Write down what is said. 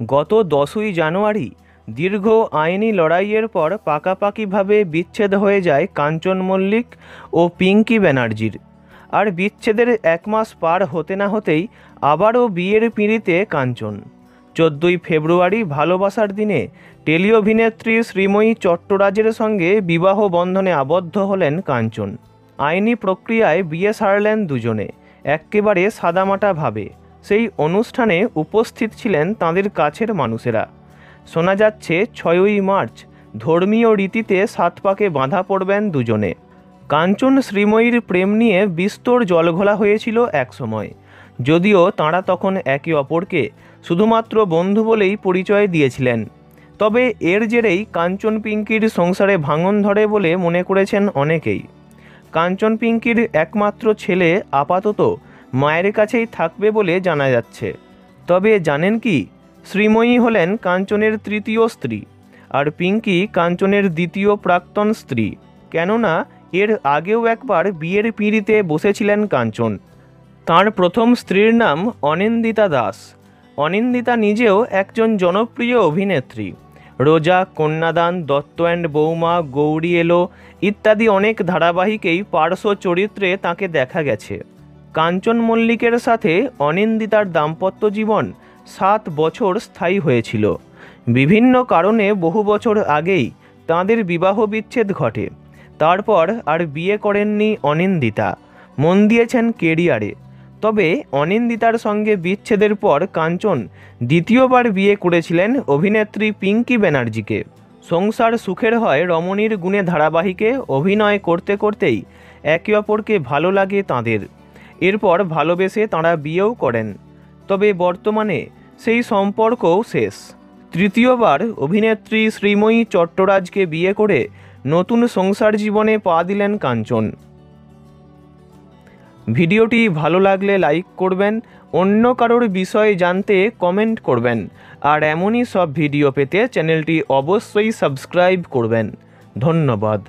গত 10ই জানুয়ারি দীর্ঘ আইনি লড়াইয়ের পর পাকাপাকিভাবে বিচ্ছেদ হয়ে যায় কাঞ্চন মল্লিক ও পিঙ্কি ব্যানার্জির। আর বিচ্ছেদের 1 মাস পার হতে না হতেই আবারও বিয়ের পিঁড়িতে কাঞ্চন। 14ই ফেব্রুয়ারি ভালোবাসার দিনে টেলি অভিনেত্রী শ্রীময়ী চট্টরাজের সঙ্গে বিবাহ বন্ধনে আবদ্ধ হলেন কাঞ্চন। আইনি প্রক্রিয়ায় বিয়ে সারলেন দুজনে একেবারে সাদামাটাভাবে। সেই অনুষ্ঠানে উপস্থিত ছিলেন তাঁদের কাছের মানুষেরা। শোনা যাচ্ছে 6ই মার্চ ধর্মীয় রীতিতে 7 পাকে বাঁধা পড়বেন দুজনে। কাঞ্চন শ্রীময়ীর প্রেম নিয়ে বিস্তর জলঘোলা হয়েছিল একসময়, যদিও তাঁরা তখন একে অপরকে শুধুমাত্র বন্ধু বলেই পরিচয় দিয়েছিলেন। তবে এর জেরেই কাঞ্চন পিঙ্কির সংসারে ভাঙন ধরে বলে মনে করেছেন অনেকেই। কাঞ্চন পিঙ্কির একমাত্র ছেলে আপাতত মায়ের কাছেই থাকবে বলে জানা যাচ্ছে। তবে জানেন কি, শ্রীময়ী হলেন কাঞ্চনের 3য় স্ত্রী, আর পিঙ্কি কাঞ্চনের 2য় প্রাক্তন স্ত্রী। কেননা এর আগেও একবার বিয়ের পিঁড়িতে বসেছিলেন কাঞ্চন। তাঁর প্রথম স্ত্রীর নাম অনিন্দিতা দাস। অনিন্দিতা নিজেও একজন জনপ্রিয় অভিনেত্রী। রোজা, কন্যাদান, দত্ত অ্যান্ড বৌমা, গৌরী এলো ইত্যাদি অনেক ধারাবাহিকেই পার্শ্ব চরিত্রে তাকে দেখা গেছে। কাঞ্চন মল্লিকের সাথে অনিন্দিতার দাম্পত্য জীবন 7 বছর স্থায়ী হয়েছিল। বিভিন্ন কারণে বহু বছর আগেই তাঁদের বিবাহ বিচ্ছেদ ঘটে। তারপর আর বিয়ে করেননি অনিন্দিতা, মন দিয়েছেন কেরিয়ারে। তবে অনিন্দিতার সঙ্গে বিচ্ছেদের পর কাঞ্চন দ্বিতীয়বার বিয়ে করেছিলেন অভিনেত্রী পিঙ্কি ব্যানার্জিকে। সংসার সুখের হয় রমণীর গুণে ধারাবাহিকে অভিনয় করতে করতেই একে অপরকে ভালো লাগে তাঁদের। এরপর ভালোবেসে তাঁরা বিয়েও করেন। তবে বর্তমানে সেই সম্পর্কও শেষ। তৃতীয়বার অভিনেত্রী শ্রীময়ী চট্টরাজকে বিয়ে করে নতুন সংসার জীবনে পা দিলেন কাঞ্চন। ভিডিওটি ভালো লাগলে লাইক করবেন, অন্য কারোর বিষয়ে জানতে কমেন্ট করবেন, আর এমনই সব ভিডিও পেতে চ্যানেলটি অবশ্যই সাবস্ক্রাইব করবেন। ধন্যবাদ।